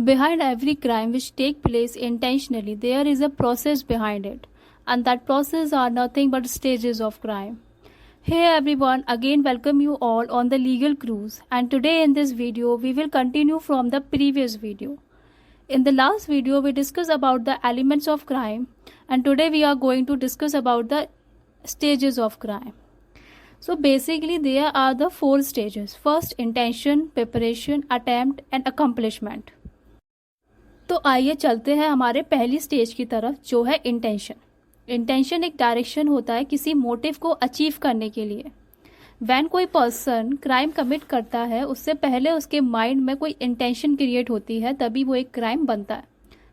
Behind every crime which take place intentionally, there is a process behind it, and that process are nothing but stages of crime. Hey everyone, again welcome you all on the Legal Cruise, and today in this video we will continue from the previous video. In the last video we discussed about the elements of crime, and today we are going to discuss about the stages of crime. So basically there are the four stages. First, intention, preparation, attempt and accomplishment. तो आइए चलते हैं हमारे पहली stage की तरफ, जो है इंटेंशन. इंटेंशन एक डायरेक्शन होता है किसी मोटिव को अचीव करने के लिए. वैन कोई पर्सन क्राइम कमिट करता है, उससे पहले उसके माइंड में कोई इंटेंशन क्रिएट होती है, तभी वो एक क्राइम बनता है.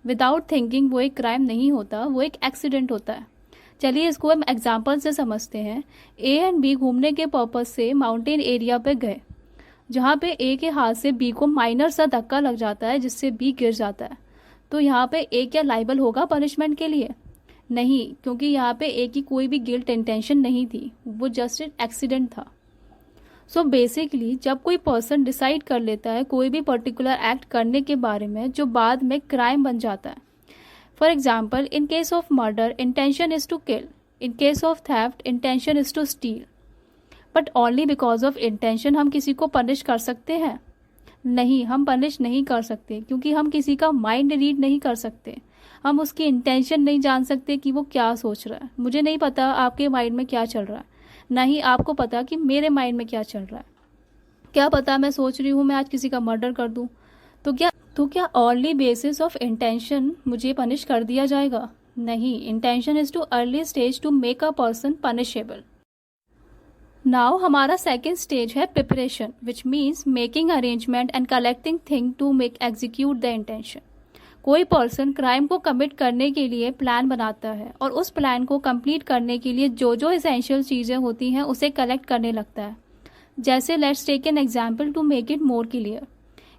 विदाउट थिंकिंग वो एक क्राइम नहीं होता, वो एक एक्सीडेंट होता है. चलिए इसको हम एग्जाम्पल से समझते हैं. ए एंड बी घूमने के पर्पज से माउंटेन एरिया पे गए, जहाँ पे ए के हाथ से बी को माइनर सा धक्का लग जाता है, जिससे बी गिर जाता है. तो यहाँ पे ए क्या लाइबल होगा पनिशमेंट के लिए? नहीं, क्योंकि यहाँ पे ए की कोई भी गिल्ट इंटेंशन नहीं थी, वो जस्ट एक एक्सीडेंट था. सो बेसिकली जब कोई पर्सन डिसाइड कर लेता है कोई भी पर्टिकुलर एक्ट करने के बारे में, जो बाद में क्राइम बन जाता है. For example, in case of murder intention is to kill, in case of theft intention is to steal. But only because of intention हम किसी को पनिश कर सकते हैं? नहीं, हम पनिश नहीं कर सकते, क्योंकि हम किसी का माइंड रीड नहीं कर सकते. हम उसकी इंटेंशन नहीं जान सकते कि वो क्या सोच रहा है. मुझे नहीं पता आपके माइंड में क्या चल रहा है, नहीं आपको पता कि मेरे माइंड में क्या चल रहा है. क्या पता मैं सोच रही हूँ मैं आज किसी का मर्डर कर दूँ, तो क्या ओनली बेसिस ऑफ इंटेंशन मुझे पनिश कर दिया जाएगा? नहीं, intention is to early stage to make a person punishable. Now हमारा सेकेंड स्टेज है preparation, which means making arrangement and collecting thing to make execute the intention. कोई person crime को commit करने के लिए प्लान बनाता है, और उस प्लान को कंप्लीट करने के लिए जो जो इसेंशियल चीज़ें होती हैं उसे कलेक्ट करने लगता है. जैसे let's take an example to make it more clear.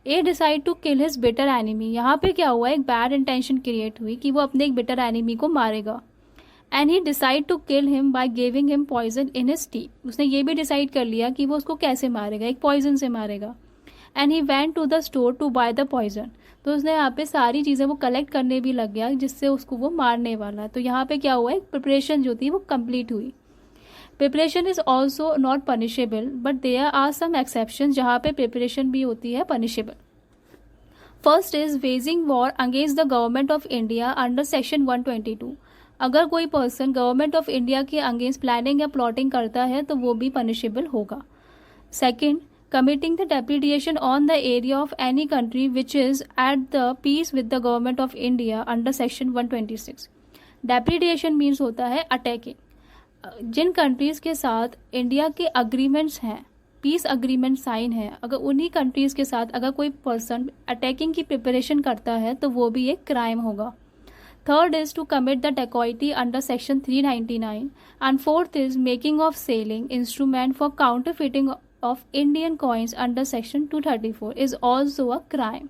A decide to kill his bitter enemy. यहाँ पे क्या हुआ, एक बैड इंटेंशन क्रिएट हुई कि वो अपने एक बिटर एनिमी को मारेगा. And he decide to kill him by giving him poison in his tea. उसने ये भी डिसाइड कर लिया कि वो उसको कैसे मारेगा, एक पॉइजन से मारेगा. And he went to the store to buy the poison. तो उसने यहाँ पे सारी चीज़ें वो कलेक्ट करने भी लग गया, जिससे उसको वो मारने वाला है. तो यहाँ पे क्या हुआ, एक प्रिपरेशन जो थी वो कंप्लीट हुई. Preparation is also not punishable, but there are some exception जहाँ पे प्रिपरेशन भी होती है punishable. First is waging war against the government of India under section 122. अगर कोई पर्सन गवर्नमेंट ऑफ इंडिया के अगेंस्ट प्लानिंग या प्लॉटिंग करता है तो वो भी पनिशेबल होगा. Second, committing the depreciation on the area of any country which is at the peace with the government of India under section 126. Depreciation means होता है attacking. जिन कंट्रीज़ के साथ इंडिया के अग्रीमेंट्स हैं, पीस अग्रीमेंट साइन है, अगर उन्हीं countries के साथ अगर कोई पर्सन अटैकिंग की प्रिपरेशन करता है तो वो भी एक क्राइम होगा. Third is to commit the dacoity under section 399. And fourth is making of selling instrument for counterfeiting of Indian coins under section 234 is also a crime.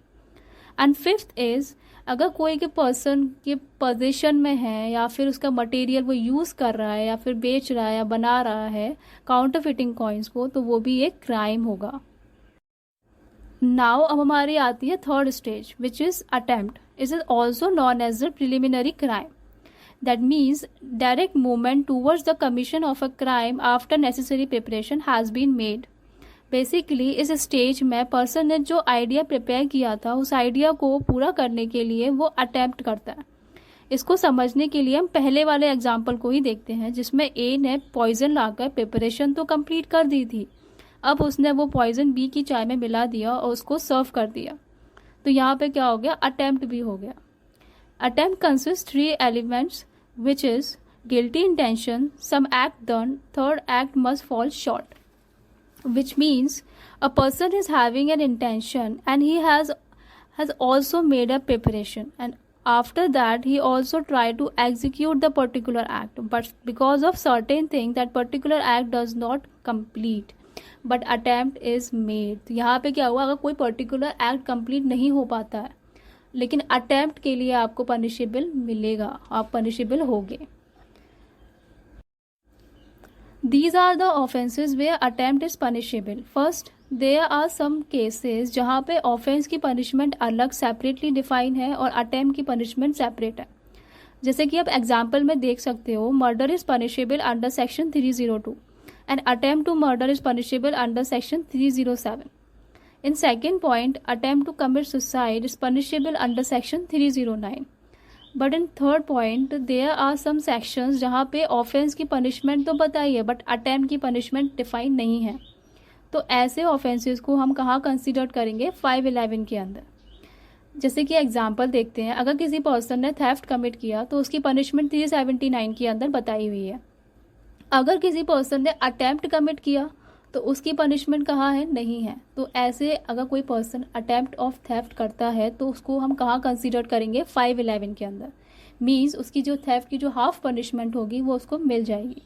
And fifth is, अगर कोई के पर्सन के position में है या फिर उसका material वो यूज़ कर रहा है या फिर बेच रहा है या बना रहा है काउंटरफिटिंग कॉइन्स को, तो वो भी एक क्राइम होगा. नाउ अब हमारी आती है third stage, which is attempt. It is also known as the preliminary crime. That means direct movement towards the commission of a crime after necessary preparation has been made. Basically इस stage में person ने जो idea prepare किया था, उस idea को पूरा करने के लिए वो अटेम्प्ट करता है. इसको समझने के लिए हम पहले वाले एग्जाम्पल को ही देखते हैं, जिसमें ए ने पॉइजन लाकर प्रिपरेशन तो कंप्लीट कर दी थी. अब उसने वो पॉइजन बी की चाय में मिला दिया और उसको सर्व कर दिया. तो यहाँ पे क्या हो गया, अटेम्प्ट भी हो गया. Attempt consists 3 elements, which is guilty intention, some act done, third act must fall short. Which means a person is having an intention and he has also made a preparation, and after that he also tried to execute the particular act, but because of certain thing that particular act does not complete, but attempt is made. तो यहाँ पे क्या हुआ, अगर कोई particular act complete नहीं हो पाता है, लेकिन अटेम्प्ट के लिए आपको पनिशेबल मिलेगा, आप पनिशेबल होगे. These are the offenses where attempt is punishable. First, there are some cases जहाँ पे offense की punishment अलग separately define है और attempt की punishment separate है. जैसे कि आप एग्जाम्पल में देख सकते हो, murder is punishable under section 302 and attempt to murder is punishable under section 307. In second point, attempt to commit suicide is punishable under section 309. But in third point there are some sections जहाँ पे offence की punishment तो बताई है but attempt की punishment define नहीं है. तो ऐसे ऑफेंसेस को हम कहाँ कंसिडर करेंगे? 511 के अंदर. जैसे कि एग्जाम्पल देखते हैं, अगर किसी पर्सन ने थेफ्ट कमिट किया तो उसकी पनिशमेंट 379 के अंदर बताई हुई है. अगर किसी पर्सन ने अटेम्प्ट कमिट किया तो उसकी पनिशमेंट कहाँ है? नहीं है. तो ऐसे अगर कोई पर्सन अटेम्प्ट ऑफ थेफ्ट करता है तो उसको हम कहाँ कंसीडर करेंगे? 511 के अंदर. मीन्स उसकी जो थेफ्ट की जो हाफ पनिशमेंट होगी वो उसको मिल जाएगी.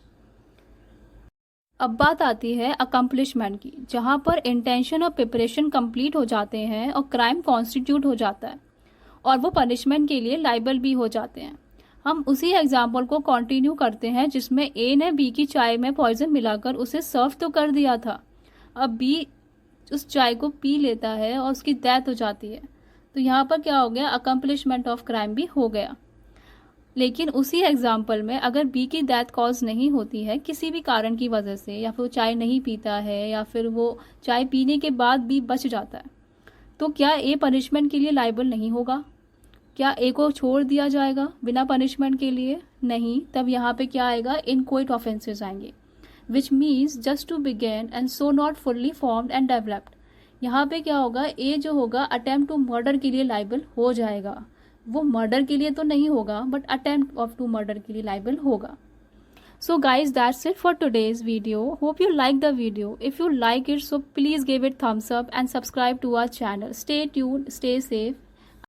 अब बात आती है अकम्पलिशमेंट की, जहाँ पर इंटेंशन और प्रिपरेशन कंप्लीट हो जाते हैं और क्राइम कॉन्स्टिट्यूट हो जाता है और वो पनिशमेंट के लिए लाइबल भी हो जाते हैं. हम उसी एग्जाम्पल को कंटिन्यू करते हैं जिसमें ए ने बी की चाय में पॉइजन मिलाकर उसे सर्व तो कर दिया था. अब बी उस चाय को पी लेता है और उसकी डेथ हो जाती है. तो यहाँ पर क्या हो गया? अकम्पलिशमेंट ऑफ क्राइम भी हो गया. लेकिन उसी एग्जाम्पल में अगर बी की डेथ कॉज नहीं होती है किसी भी कारण की वजह से, या फिर वो चाय नहीं पीता है, या फिर वो चाय पीने के बाद भी बच जाता है, तो क्या ए पनिशमेंट के लिए लाइबल नहीं होगा? क्या ए को छोड़ दिया जाएगा बिना पनिशमेंट के लिए? नहीं. तब यहाँ पे क्या आएगा? इनक्वाइट ऑफेंसेस आएंगे, which means just to begin and so not fully formed and developed. यहाँ पे क्या होगा? ए जो होगा अटेम्प्ट टू मर्डर के लिए लाइबल हो जाएगा. वो मर्डर के लिए तो नहीं होगा but attempt of to murder के लिए लाइबल होगा. So guys, that's it for today's video. Hope you like the video. If you like it, so please give it thumbs up and subscribe to our channel. Stay tuned, stay safe.